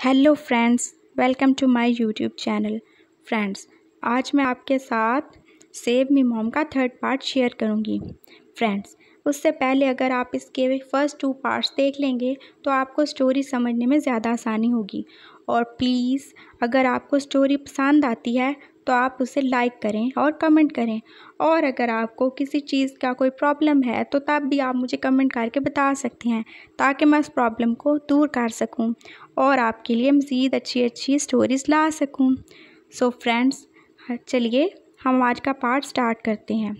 Hello friends, welcome to my YouTube channel. Friends, आज मैं आपके साथ सेव मी मॉम का थर्ड पार्ट शेयर करूंगी। फ्रेंड्स, उससे पहले अगर आप इसके फर्स्ट 2 पार्ट्स देख लेंगे तो आपको स्टोरी समझने में ज़्यादा आसानी होगी। और प्लीज़, अगर आपको स्टोरी पसंद आती है तो आप उसे लाइक करें और कमेंट करें। और अगर आपको किसी चीज़ का कोई प्रॉब्लम है तो तब भी आप मुझे कमेंट करके बता सकते हैं, ताकि मैं उस प्रॉब्लम को दूर कर सकूं और आपके लिए मज़ीद अच्छी स्टोरीज़ ला सकूं। सो फ्रेंड्स, चलिए हम आज का पार्ट स्टार्ट करते हैं।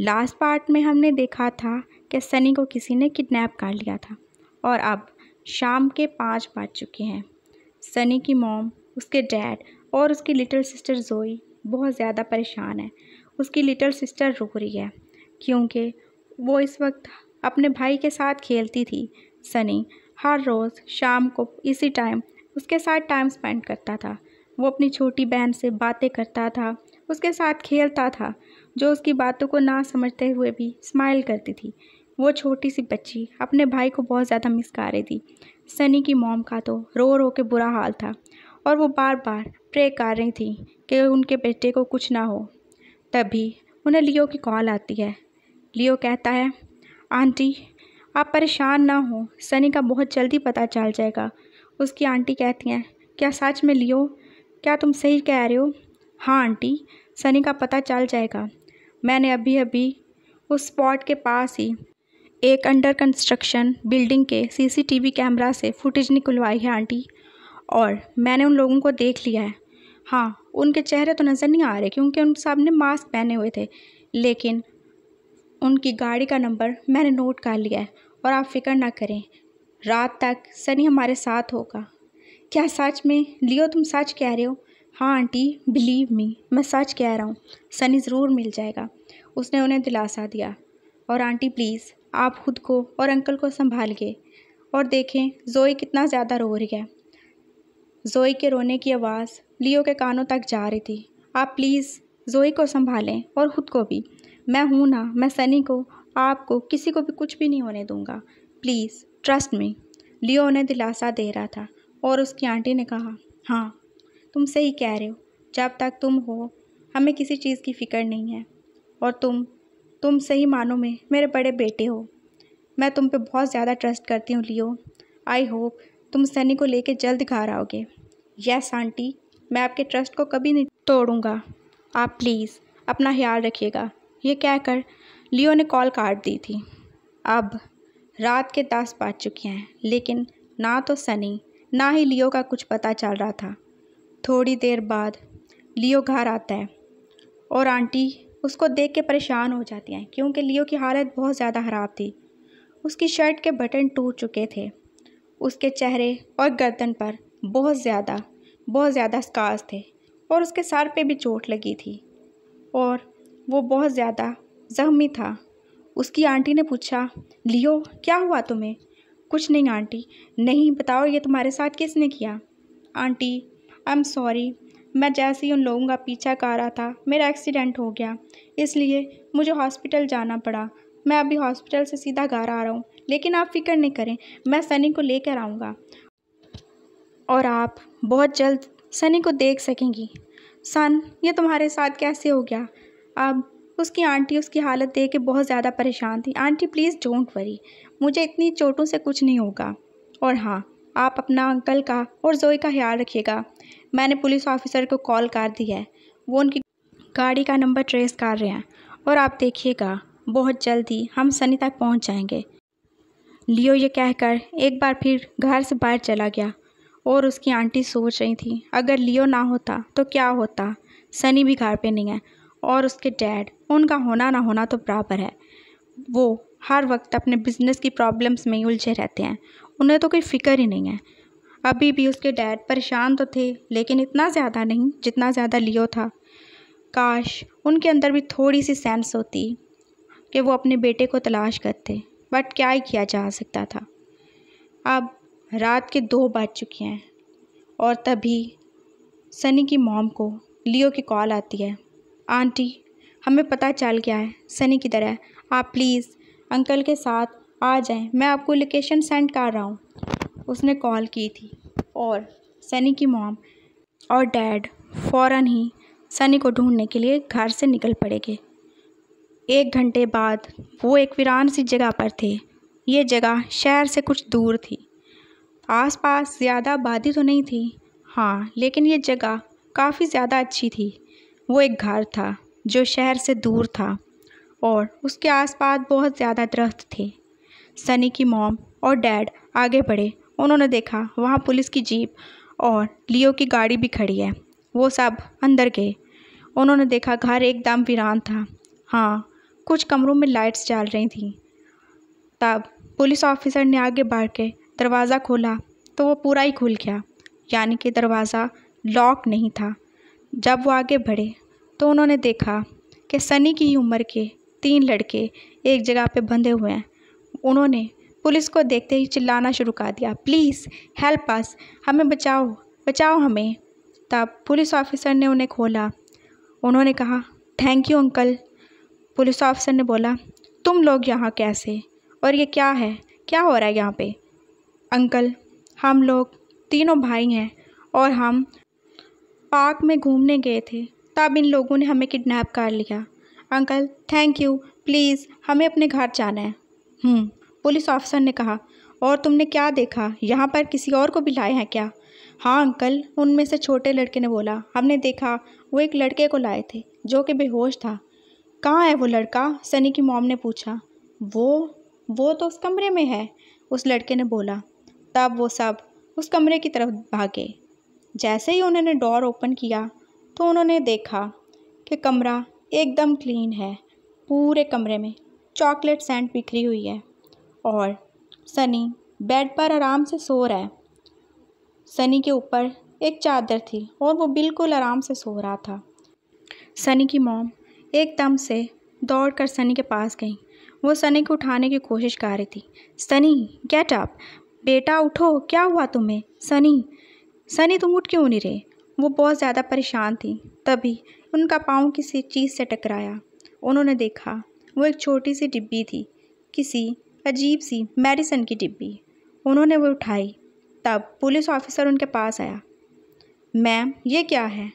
लास्ट पार्ट में हमने देखा था कि सनी को किसी ने किडनैप कर लिया था और अब शाम के 5 बज चुके हैं। सनी की मॉम, उसके डैड और उसकी लिटिल सिस्टर जोई बहुत ज़्यादा परेशान है। उसकी लिटिल सिस्टर रो रही है क्योंकि वो इस वक्त अपने भाई के साथ खेलती थी। सनी हर रोज़ शाम को इसी टाइम उसके साथ टाइम स्पेंड करता था। वो अपनी छोटी बहन से बातें करता था, उसके साथ खेलता था, जो उसकी बातों को ना समझते हुए भी स्माइल करती थी। वो छोटी सी बच्ची अपने भाई को बहुत ज़्यादा मिस कर रही थी। सनी की मॉम का तो रो रो के बुरा हाल था और वो बार बार प्रे कर रही थी कि उनके बेटे को कुछ ना हो। तभी उन्हें लियो की कॉल आती है। लियो कहता है, आंटी आप परेशान ना हो, सनी का बहुत जल्दी पता चल जाएगा। उसकी आंटी कहती हैं, क्या सच में लियो, क्या तुम सही कह रहे हो? हाँ आंटी, सनी का पता चल जाएगा। मैंने अभी अभी उस स्पॉट के पास ही एक अंडर कंस्ट्रक्शन बिल्डिंग के सीसीटीवी कैमरा से फुटेज निकलवाई है आंटी, और मैंने उन लोगों को देख लिया है। हाँ, उनके चेहरे तो नज़र नहीं आ रहे क्योंकि उन सब ने मास्क पहने हुए थे, लेकिन उनकी गाड़ी का नंबर मैंने नोट कर लिया है। और आप फिक्र ना करें, रात तक सनी हमारे साथ होगा। क्या सच में लियो, तुम सच कह रहे हो? हाँ आंटी, बिलीव मी, मैं सच कह रहा हूँ, सनी ज़रूर मिल जाएगा। उसने उन्हें दिलासा दिया। और आंटी प्लीज़, आप खुद को और अंकल को संभालिए। और देखें जोई कितना ज़्यादा रो रही है। जोई के रोने की आवाज़ लियो के कानों तक जा रही थी। आप प्लीज़ जोई को संभालें और ख़ुद को भी। मैं हूँ ना, मैं सनी को, आपको, किसी को भी कुछ भी नहीं होने दूँगा। Please trust me. लियो उन्हें दिलासा दे रहा था और उसकी आंटी ने कहा, हाँ तुम सही कह रहे हो, जब तक तुम हो हमें किसी चीज़ की फ़िक्र नहीं है। और तुम सही मानों में मेरे बड़े बेटे हो। मैं तुम पे बहुत ज़्यादा ट्रस्ट करती हूँ लियो। आई होप तुम सनी को लेके जल्द घर आओगे। यस आंटी, मैं आपके ट्रस्ट को कभी नहीं तोड़ूंगा। आप प्लीज़ अपना ख्याल रखिएगा। ये कहकर लियो ने कॉल काट दी थी। अब रात के 10 बज चुके हैं, लेकिन ना तो सनी ना ही लियो का कुछ पता चल रहा था। थोड़ी देर बाद लियो घर आता है और आंटी उसको देख के परेशान हो जाती हैं क्योंकि लियो की हालत बहुत ज़्यादा ख़राब थी। उसकी शर्ट के बटन टूट चुके थे। उसके चेहरे और गर्दन पर बहुत ज़्यादा स्कार्स थे और उसके सर पे भी चोट लगी थी और वो बहुत ज़्यादा ज़ख्मी था। उसकी आंटी ने पूछा, लियो क्या हुआ तुम्हें? कुछ नहीं आंटी। नहीं बताओ, ये तुम्हारे साथ किसने किया? आंटी आई एम सॉरी, मैं जैसे ही उन लोगों का पीछा कर रहा था मेरा एक्सीडेंट हो गया, इसलिए मुझे हॉस्पिटल जाना पड़ा। मैं अभी हॉस्पिटल से सीधा घर आ रहा हूँ, लेकिन आप फिक्र नहीं करें, मैं सनी को लेकर आऊँगा और आप बहुत जल्द सनी को देख सकेंगी। सन, ये तुम्हारे साथ कैसे हो गया? अब उसकी आंटी उसकी हालत देख के बहुत ज़्यादा परेशान थी। आंटी प्लीज़ डोंट वरी, मुझे इतनी चोटों से कुछ नहीं होगा। और हाँ, आप अपना अंकल का और जोई का ख्याल रखिएगा। मैंने पुलिस ऑफिसर को कॉल कर दी है, वो उनकी गाड़ी का नंबर ट्रेस कर रहे हैं और आप देखिएगा बहुत जल्दी हम सनी तक पहुंच जाएंगे। लियो ये कहकर एक बार फिर घर से बाहर चला गया और उसकी आंटी सोच रही थी, अगर लियो ना होता तो क्या होता। सनी भी घर पे नहीं है और उसके डैड, उनका होना ना होना तो बराबर है। वो हर वक्त अपने बिजनेस की प्रॉब्लम्स में ही उलझे रहते हैं, उन्हें तो कोई फ़िक्र ही नहीं है। अभी भी उसके डैड परेशान तो थे, लेकिन इतना ज़्यादा नहीं जितना ज़्यादा लियो था। काश उनके अंदर भी थोड़ी सी सेंस होती कि वो अपने बेटे को तलाश करते, बट क्या ही किया जा सकता था। अब रात के 2 बज चुके हैं और तभी सनी की मॉम को लियो की कॉल आती है। आंटी, हमें पता चल गया है सनी किधर है, आप प्लीज़ अंकल के साथ आ जाएं, मैं आपको लोकेशन सेंड कर रहा हूँ। उसने कॉल की थी और सनी की मॉम और डैड फ़ौरन ही सनी को ढूंढने के लिए घर से निकल पड़ेंगे। 1 घंटे बाद वो एक वीरान सी जगह पर थे। ये जगह शहर से कुछ दूर थी। आसपास ज़्यादा आबादी तो नहीं थी, हाँ, लेकिन ये जगह काफ़ी ज़्यादा अच्छी थी। वो एक घर था जो शहर से दूर था और उसके आसपास बहुत ज़्यादा दरख्त थे। सनी की मॉम और डैड आगे बढ़े। उन्होंने देखा वहाँ पुलिस की जीप और लियो की गाड़ी भी खड़ी है। वो सब अंदर गए। उन्होंने देखा घर एकदम वीरान था। हाँ, कुछ कमरों में लाइट्स जल रही थीं। तब पुलिस ऑफिसर ने आगे बढ़ के दरवाज़ा खोला तो वो पूरा ही खुल गया, यानी कि दरवाज़ा लॉक नहीं था। जब वो आगे बढ़े तो उन्होंने देखा कि सनी की ही उम्र के 3 लड़के एक जगह पे बंधे हुए हैं। उन्होंने पुलिस को देखते ही चिल्लाना शुरू कर दिया, प्लीज़ हेल्प अस, हमें बचाओ, बचाओ हमें। तब पुलिस ऑफिसर ने उन्हें खोला। उन्होंने कहा, thank you uncle. Police officer ने बोला, तुम लोग यहाँ कैसे, और ये क्या है, क्या हो रहा है यहाँ पे? अंकल, हम लोग तीनों भाई हैं और हम पार्क में घूमने गए थे, तब इन लोगों ने हमें किडनैप कर लिया। अंकल थैंक यू, प्लीज़ हमें अपने घर जाना है। पुलिस ऑफिसर ने कहा, और तुमने क्या देखा, यहाँ पर किसी और को भी लाए हैं क्या? हाँ अंकल, उनमें से छोटे लड़के ने बोला, हमने देखा वो एक लड़के को लाए थे जो कि बेहोश था। कहाँ है वो लड़का? सनी की मॉम ने पूछा। वो तो उस कमरे में है, उस लड़के ने बोला। तब वो सब उस कमरे की तरफ भागे। जैसे ही उन्होंने डोर ओपन किया तो उन्होंने देखा कि कमरा एकदम क्लीन है। पूरे कमरे में चॉकलेट सेंट बिखरी हुई है और सनी बेड पर आराम से सो रहा है। सनी के ऊपर एक चादर थी और वो बिल्कुल आराम से सो रहा था। सनी की मॉम एकदम से दौड़कर सनी के पास गई। वो सनी को उठाने की कोशिश कर रही थी। सनी गेट अप, बेटा उठो, क्या हुआ तुम्हें? सनी तुम उठ क्यों नहीं रहे? वो बहुत ज़्यादा परेशान थी। तभी उनका पाँव किसी चीज़ से टकराया। उन्होंने देखा वो एक छोटी सी डिब्बी थी, किसी अजीब सी मेडिसिन की डिब्बी। उन्होंने वो उठाई। तब पुलिस ऑफिसर उनके पास आया। मैम ये क्या है?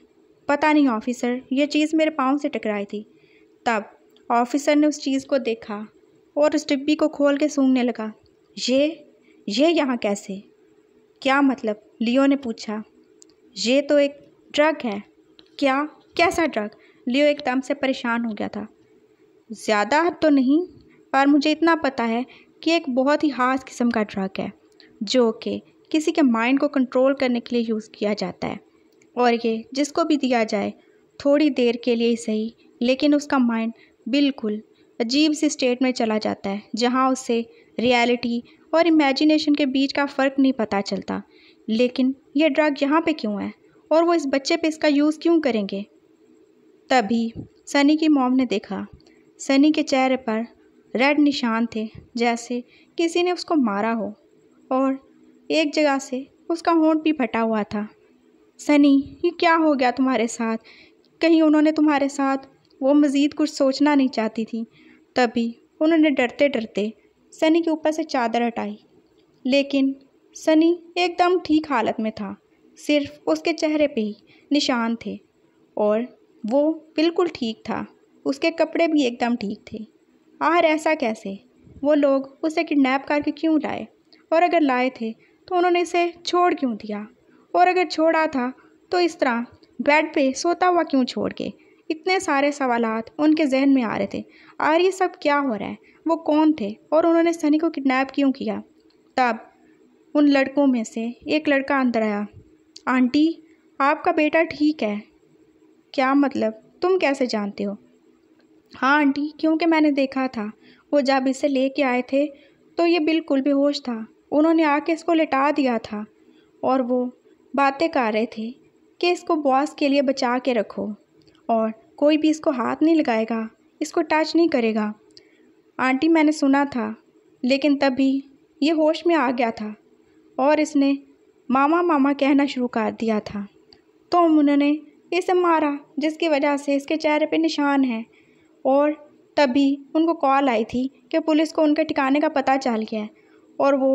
पता नहीं ऑफिसर, ये चीज़ मेरे पाँव से टकराई थी। तब ऑफिसर ने उस चीज़ को देखा और उस डिब्बी को खोल के सूंघने लगा। ये यहाँ कैसे? क्या मतलब? लियो ने पूछा। ये तो एक ड्रग है। क्या? कैसा ड्रग? लियो एकदम से परेशान हो गया था। ज़्यादा तो नहीं, पर मुझे इतना पता है कि एक बहुत ही खास किस्म का ड्रग है जो कि किसी के माइंड को कंट्रोल करने के लिए यूज़ किया जाता है, और ये जिसको भी दिया जाए थोड़ी देर के लिए ही सही, लेकिन उसका माइंड बिल्कुल अजीब सी स्टेट में चला जाता है जहाँ उससे रियलिटी और इमेजिनेशन के बीच का फ़र्क नहीं पता चलता। लेकिन ये ड्रग यहाँ पे क्यों है और वो इस बच्चे पे इसका यूज़ क्यों करेंगे? तभी सनी की मॉम ने देखा सनी के चेहरे पर रेड निशान थे, जैसे किसी ने उसको मारा हो, और एक जगह से उसका होंठ भी फटा हुआ था। सनी ये क्या हो गया तुम्हारे साथ? कहीं उन्होंने तुम्हारे साथ? वो मज़ीद कुछ सोचना नहीं चाहती थी। तभी उन्होंने डरते डरते सनी के ऊपर से चादर हटाई, लेकिन सनी एकदम ठीक हालत में था। सिर्फ उसके चेहरे पे ही निशान थे और वो बिल्कुल ठीक था। उसके कपड़े भी एकदम ठीक थे। आखिर ऐसा कैसे? वो लोग उसे किडनैप करके क्यों लाए? और अगर लाए थे तो उन्होंने इसे छोड़ क्यों दिया? और अगर छोड़ा था तो इस तरह बेड पे सोता हुआ क्यों छोड़ के? इतने सारे सवालात उनके जहन में आ रहे थे। और ये सब क्या हो रहा है? वो कौन थे और उन्होंने सनी को किडनैप क्यों किया? तब उन लड़कों में से एक लड़का अंदर आया। आंटी, आपका बेटा ठीक है। क्या मतलब? तुम कैसे जानते हो? हाँ आंटी, क्योंकि मैंने देखा था। वो जब इसे लेके आए थे तो ये बिल्कुल बेहोश था। उन्होंने आके इसको लिटा दिया था और वो बातें कर रहे थे कि इसको बॉस के लिए बचा के रखो और कोई भी इसको हाथ नहीं लगाएगा, इसको टच नहीं करेगा। आंटी मैंने सुना था, लेकिन तभी ये होश में आ गया था और इसने मामा मामा कहना शुरू कर दिया था। तो उन्होंने इसे मारा, जिसकी वजह से इसके चेहरे पे निशान है। और तभी उनको कॉल आई थी कि पुलिस को उनके ठिकाने का पता चल गया है और वो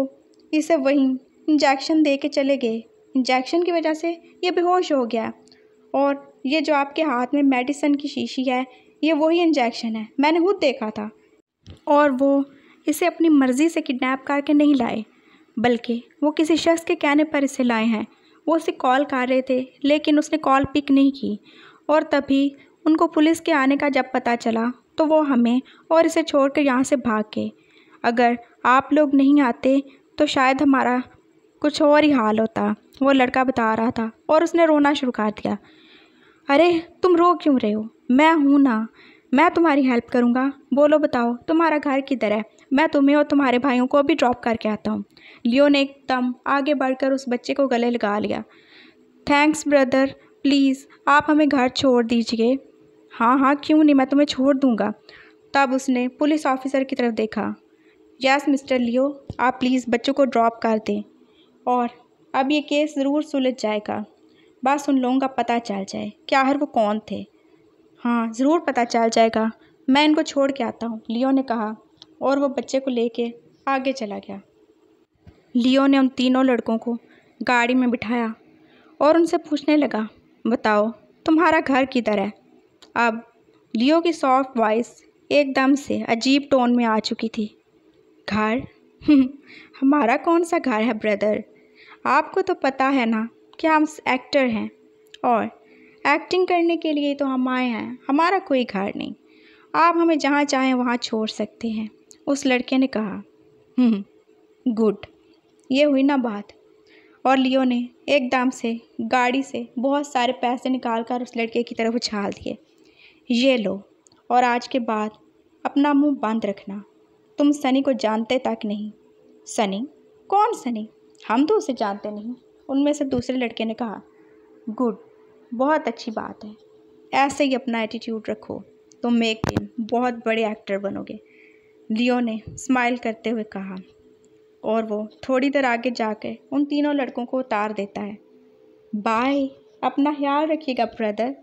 इसे वहीं इंजेक्शन दे के चले गए। इंजेक्शन की वजह से ये बेहोश हो गया। और ये जो आपके हाथ में मेडिसिन की शीशी है, ये वही इंजेक्शन है, मैंने खुद देखा था। और वो इसे अपनी मर्ज़ी से किडनैप करके नहीं लाए, बल्कि वो किसी शख्स के कहने पर इसे लाए हैं। वो उसे कॉल कर रहे थे, लेकिन उसने कॉल पिक नहीं की। और तभी उनको पुलिस के आने का जब पता चला तो वो हमें और इसे छोड़कर यहाँ से भाग गए। अगर आप लोग नहीं आते तो शायद हमारा कुछ और ही हाल होता, वो लड़का बता रहा था। और उसने रोना शुरू कर दिया। अरे तुम रो क्यों रहे हो? मैं हूँ ना, मैं तुम्हारी हेल्प करूँगा। बोलो बताओ तुम्हारा घर किधर है? मैं तुम्हें और तुम्हारे भाइयों को भी ड्रॉप करके आता हूँ। लियो ने एकदम आगे बढ़कर उस बच्चे को गले लगा लिया। थैंक्स ब्रदर, प्लीज़ आप हमें घर छोड़ दीजिए। हाँ हाँ क्यों नहीं, मैं तुम्हें छोड़ दूँगा। तब उसने पुलिस ऑफिसर की तरफ देखा। यस मिस्टर लियो, आप प्लीज़ बच्चों को ड्रॉप कर दें और अब ये केस ज़रूर सुलझ जाएगा। बस उन लोगों का पता चल जाए कि आखिर वो कौन थे। हाँ ज़रूर पता चल जाएगा, मैं इनको छोड़ के आता हूँ, लियो ने कहा। और वो बच्चे को लेके आगे चला गया। लियो ने उन तीनों लड़कों को गाड़ी में बिठाया और उनसे पूछने लगा, बताओ तुम्हारा घर किधर है? अब लियो की सॉफ्ट वॉइस एकदम से अजीब टोन में आ चुकी थी। घर? हमारा कौन सा घर है ब्रदर? आपको तो पता है ना कि हम एक्टर हैं और एक्टिंग करने के लिए तो हम आए हैं, हमारा कोई घर नहीं। आप हमें जहाँ चाहें वहाँ छोड़ सकते हैं, उस लड़के ने कहा। गुड, ये हुई ना बात। और लियो ने एकदम से गाड़ी से बहुत सारे पैसे निकाल कर उस लड़के की तरफ उछाल दिए। ये लो, और आज के बाद अपना मुंह बंद रखना। तुम सनी को जानते तक नहीं। सनी? कौन सनी? हम तो उसे जानते नहीं, उनमें से दूसरे लड़के ने कहा। गुड, बहुत अच्छी बात है, ऐसे ही अपना एटीट्यूड रखो, तुम एक दिन बहुत बड़े एक्टर बनोगे, लियो ने स्माइल करते हुए कहा। और वो थोड़ी देर आगे जाकर उन तीनों लड़कों को उतार देता है। बाय, अपना ख्याल रखिएगा ब्रदर,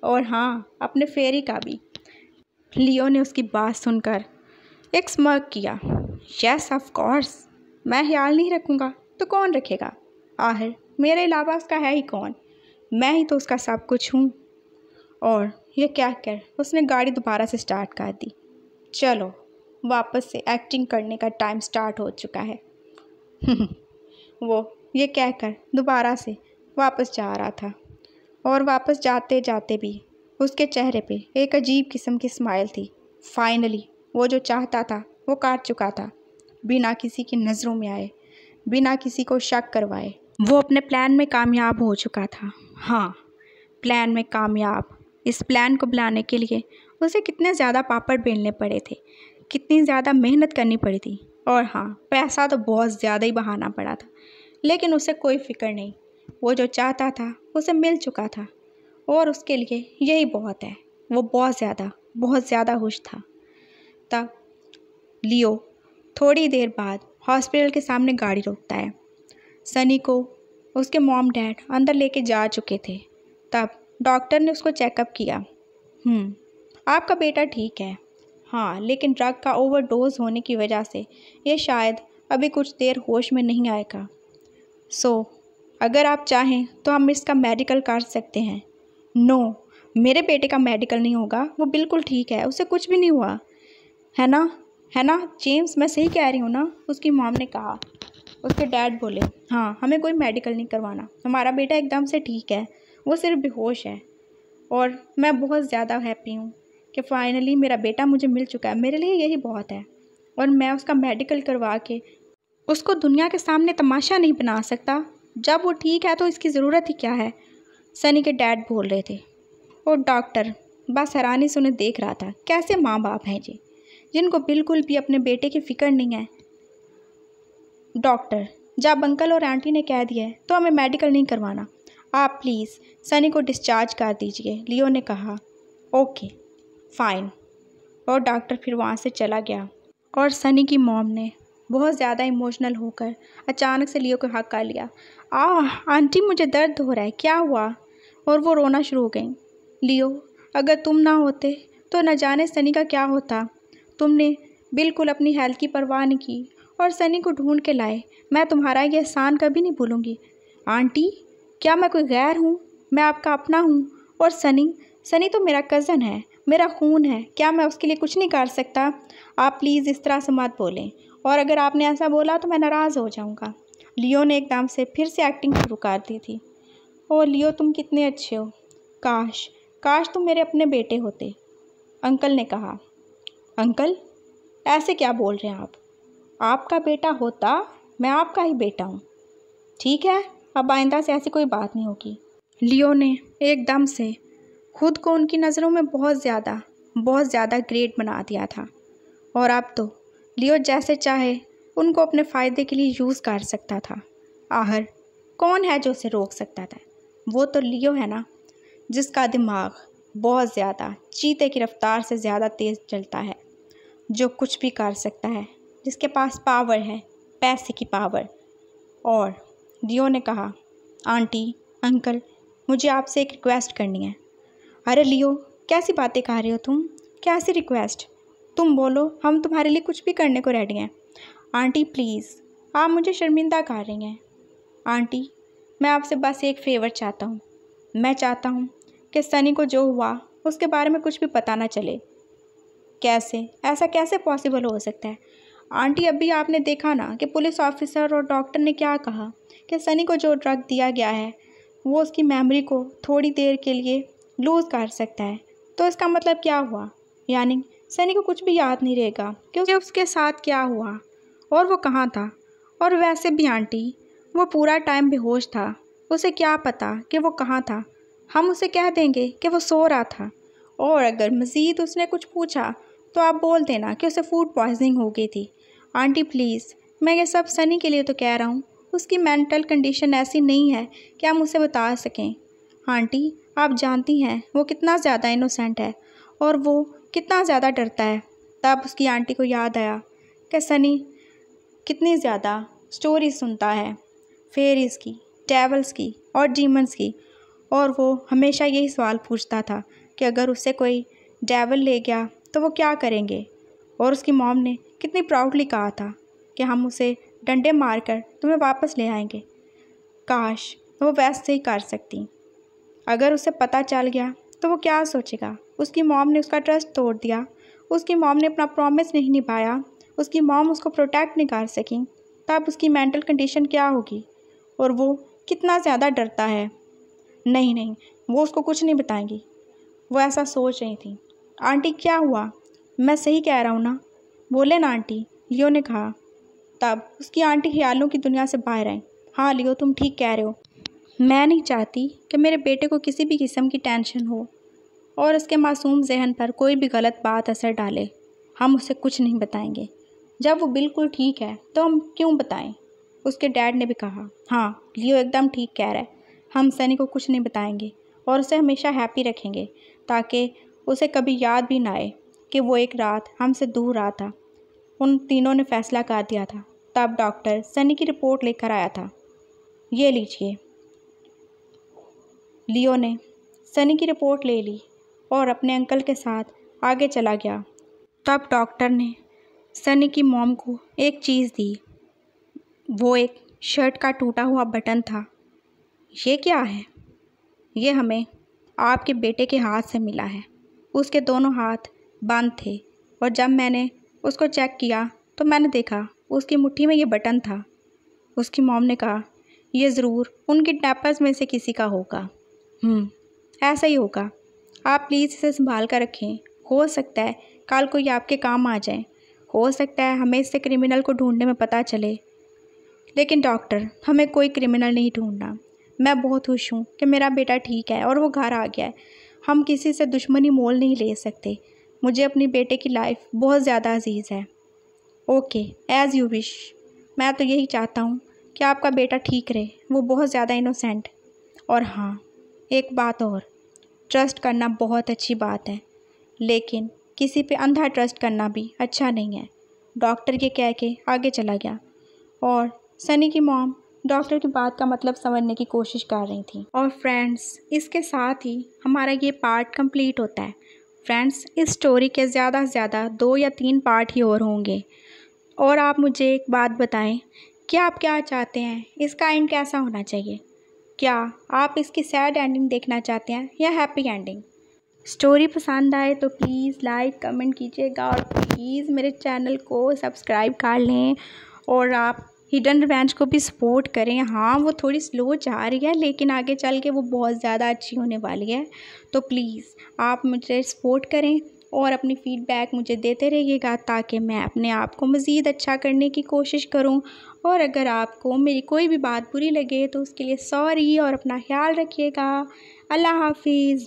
और हाँ अपने फेरी का भी। लियो ने उसकी बात सुनकर एक स्मर्क किया। यस ऑफ कोर्स, मैं ख्याल नहीं रखूँगा तो कौन रखेगा? आखिर मेरे अलावा उसका है ही कौन? मैं ही तो उसका सब कुछ हूँ। और ये कहकर उसने गाड़ी दोबारा से स्टार्ट कर दी। चलो वापस से एक्टिंग करने का टाइम स्टार्ट हो चुका है। वो ये कहकर दोबारा से वापस जा रहा था और वापस जाते जाते भी उसके चेहरे पे एक अजीब किस्म की स्माइल थी। फाइनली वो जो चाहता था वो कर चुका था, बिना किसी की नज़रों में आए, बिना किसी को शक करवाए। वो अपने प्लान में कामयाब हो चुका था। हाँ, प्लान में कामयाब। इस प्लान को बनाने के लिए उसे कितने ज़्यादा पापड़ बेलने पड़े थे, कितनी ज़्यादा मेहनत करनी पड़ी थी। और हाँ, पैसा तो बहुत ज़्यादा ही बहाना पड़ा था, लेकिन उसे कोई फ़िक्र नहीं। वो जो चाहता था उसे मिल चुका था और उसके लिए यही बहुत है। वो बहुत ज़्यादा खुश था। तब लियो थोड़ी देर बाद हॉस्पिटल के सामने गाड़ी रोकता है। सनी को उसके मॉम डैड अंदर लेके जा चुके थे। तब डॉक्टर ने उसको चेकअप किया। आपका बेटा ठीक है, हाँ, लेकिन ड्रग का ओवरडोज होने की वजह से ये शायद अभी कुछ देर होश में नहीं आएगा। अगर आप चाहें तो हम इसका मेडिकल कर सकते हैं। नो, मेरे बेटे का मेडिकल नहीं होगा, वो बिल्कुल ठीक है, उसे कुछ भी नहीं हुआ, है ना जेम्स, मैं सही कह रही हूँ ना? उसकी मॉम ने कहा। उसके डैड बोले, हाँ, हमें कोई मेडिकल नहीं करवाना, हमारा बेटा एकदम से ठीक है, वो सिर्फ बेहोश है। और मैं बहुत ज़्यादा हैप्पी हूँ कि फ़ाइनली मेरा बेटा मुझे मिल चुका है, मेरे लिए यही बहुत है। और मैं उसका मेडिकल करवा के उसको दुनिया के सामने तमाशा नहीं बना सकता। जब वो ठीक है तो इसकी ज़रूरत ही क्या है? सनी के डैड बोल रहे थे। और डॉक्टर बस हैरानी से उन्हें देख रहा था। कैसे माँ बाप हैं जी, जिनको बिल्कुल भी अपने बेटे की फ़िक्र नहीं है। डॉक्टर, जब अंकल और आंटी ने कह दिया है तो हमें मेडिकल नहीं करवाना, आप प्लीज़ सनी को डिस्चार्ज कर दीजिए, लियो ने कहा। Okay fine. और डॉक्टर फिर वहाँ से चला गया। और सनी की मॉम ने बहुत ज़्यादा इमोशनल होकर अचानक से लियो को हक कर लिया। आंटी मुझे दर्द हो रहा है, क्या हुआ? और वो रोना शुरू हो गई। लियो, अगर तुम ना होते तो न जाने सनी का क्या होता। तुमने बिल्कुल अपनी हेल्थ की परवाह नहीं की और सनी को ढूंढ के लाए। मैं तुम्हारा ये एहसान कभी नहीं भूलूंगी। आंटी, क्या मैं कोई गैर हूँ? मैं आपका अपना हूँ। और सनी तो मेरा कज़न है, मेरा खून है। क्या मैं उसके लिए कुछ नहीं कर सकता? आप प्लीज़ इस तरह से मत बोलें, और अगर आपने ऐसा बोला तो मैं नाराज़ हो जाऊँगा। लियो ने एकदम से फिर से एक्टिंग शुरू कर दी थी। ओह लियो, तुम कितने अच्छे हो। काश काश तुम मेरे अपने बेटे होते, अंकल ने कहा। अंकल? ऐसे क्या बोल रहे हैं आप? आपका बेटा होता, मैं आपका ही बेटा हूँ। ठीक है, अब आइंदा से ऐसी कोई बात नहीं होगी। लियो ने एकदम से खुद को उनकी नज़रों में बहुत ज़्यादा ग्रेट बना दिया था, और अब तो लियो जैसे चाहे उनको अपने फ़ायदे के लिए यूज़ कर सकता था। आखिर कौन है जो उसे रोक सकता था? वो तो लियो है ना, जिसका दिमाग बहुत ज़्यादा चीते की रफ्तार से ज़्यादा तेज़ चलता है, जो कुछ भी कर सकता है, जिसके पास पावर है, पैसे की पावर। और लियो ने कहा, आंटी, अंकल, मुझे आपसे एक रिक्वेस्ट करनी है। अरे लियो, कैसी बातें कर रहे हो तुम? कैसी रिक्वेस्ट? तुम बोलो, हम तुम्हारे लिए कुछ भी करने को रेडी हैं। आंटी प्लीज़, आप मुझे शर्मिंदा कर रही हैं। आंटी, मैं आपसे बस एक फेवर चाहता हूँ। मैं चाहता हूँ कि सनी को जो हुआ उसके बारे में कुछ भी पता ना चले। कैसे? ऐसा कैसे पॉसिबल हो सकता है? आंटी, अभी आपने देखा ना कि पुलिस ऑफिसर और डॉक्टर ने क्या कहा कि सनी को जो ड्रग दिया गया है वो उसकी मेमोरी को थोड़ी देर के लिए लूज़ कर सकता है। तो इसका मतलब क्या हुआ? यानी सनी को कुछ भी याद नहीं रहेगा क्योंकि उसके साथ क्या हुआ और वो कहाँ था। और वैसे भी आंटी, वो पूरा टाइम बेहोश था, उसे क्या पता कि वो कहाँ था। हम उसे कह देंगे कि वो सो रहा था, और अगर मज़ीद उसने कुछ पूछा तो आप बोल देना कि उसे फूड पॉइजनिंग हो गई थी। आंटी प्लीज़, मैं ये सब सनी के लिए तो कह रहा हूँ, उसकी मेंटल कंडीशन ऐसी नहीं है कि हम उसे बता सकें। आंटी, आप जानती हैं वो कितना ज़्यादा इनोसेंट है और वो कितना ज़्यादा डरता है। तब उसकी आंटी को याद आया कि सनी कितनी ज़्यादा स्टोरी सुनता है, फेरीज़ की, डेवल्स की और डीमंस की, और वो हमेशा यही सवाल पूछता था कि अगर उसे कोई डेवल ले गया तो वो क्या करेंगे। और उसकी मॉम ने कितनी प्राउडली कहा था कि हम उसे डंडे मारकर तुम्हें वापस ले आएंगे। काश वो वैसे ही कर सकती। अगर उसे पता चल गया तो वो क्या सोचेगा? उसकी मॉम ने उसका ट्रस्ट तोड़ दिया, उसकी मॉम ने अपना प्रॉमिस नहीं निभाया, उसकी मॉम उसको प्रोटेक्ट नहीं कर सकी। तब उसकी मेंटल कंडीशन क्या होगी? और वो कितना ज़्यादा डरता है। नहीं, वो उसको कुछ नहीं बताएंगी। वो ऐसा सोच रही थी। आंटी, क्या हुआ? मैं सही कह रहा हूँ ना? बोले ना आंटी, लियो ने कहा। तब उसकी आंटी ख्यालों की दुनिया से बाहर आई। हाँ लियो, तुम ठीक कह रहे हो। मैं नहीं चाहती कि मेरे बेटे को किसी भी किस्म की टेंशन हो और उसके मासूम जहन पर कोई भी गलत बात असर डाले। हम उसे कुछ नहीं बताएंगे। जब वो बिल्कुल ठीक है तो हम क्यों बताएं? उसके डैड ने भी कहा। हाँ, लियो एकदम ठीक कह रहा है। हम सनी को कुछ नहीं बताएंगे और उसे हमेशा हैप्पी रखेंगे ताकि उसे कभी याद भी ना आए कि वो एक रात हमसे दूर रहा था। उन तीनों ने फैसला कर दिया था। तब डॉक्टर सनी की रिपोर्ट लेकर आया था। ये लीजिए। लियो ने सनी की रिपोर्ट ले ली और अपने अंकल के साथ आगे चला गया। तब डॉक्टर ने सनी की मॉम को एक चीज़ दी। वो एक शर्ट का टूटा हुआ बटन था। ये क्या है? ये हमें आपके बेटे के हाथ से मिला है। उसके दोनों हाथ बंद थे और जब मैंने उसको चेक किया तो मैंने देखा उसकी मुट्ठी में ये बटन था। उसकी मॉम ने कहा, यह ज़रूर उन किडनैपर्स में से किसी का होगा। ऐसा ही होगा। आप प्लीज़ इसे संभाल कर रखें। हो सकता है कल कोई आपके काम आ जाए। हो सकता है हमें इससे क्रिमिनल को ढूंढने में पता चले। लेकिन डॉक्टर, हमें कोई क्रिमिनल नहीं ढूंढना। मैं बहुत खुश हूँ कि मेरा बेटा ठीक है और वो घर आ गया है। हम किसी से दुश्मनी मोल नहीं ले सकते। मुझे अपनी बेटे की लाइफ बहुत ज़्यादा अजीज़ है। Okay, as you wish. मैं तो यही चाहता हूँ कि आपका बेटा ठीक रहे। वो बहुत ज़्यादा इनोसेंट। और हाँ, एक बात और, ट्रस्ट करना बहुत अच्छी बात है, लेकिन किसी पे अंधा ट्रस्ट करना भी अच्छा नहीं है। डॉक्टर ये कह के आगे चला गया और सनी की मॉम डॉक्टर की बात का मतलब समझने की कोशिश कर रही थी। और फ्रेंड्स, इसके साथ ही हमारा ये पार्ट कंप्लीट होता है। फ्रेंड्स, इस स्टोरी के ज़्यादा से ज़्यादा 2 या 3 पार्ट ही और होंगे। और आप मुझे एक बात बताएं कि आप क्या चाहते हैं, इसका एंड कैसा होना चाहिए? क्या आप इसकी सैड एंडिंग देखना चाहते हैं या हैप्पी एंडिंग? स्टोरी पसंद आए तो प्लीज़ लाइक कमेंट कीजिएगा और प्लीज़ मेरे चैनल को सब्सक्राइब कर लें और आप हिडन रिवेंज को भी सपोर्ट करें। हाँ, वो थोड़ी स्लो जा रही है लेकिन आगे चल के वो बहुत ज़्यादा अच्छी होने वाली है। तो प्लीज़ आप मुझे सपोर्ट करें और अपनी फ़ीडबैक मुझे देते रहिएगा ताकि मैं अपने आप को मज़ीद अच्छा करने की कोशिश करूं। और अगर आपको मेरी कोई भी बात बुरी लगे तो उसके लिए सॉरी और अपना ख्याल रखिएगा। अल्लाह हाफ़िज़।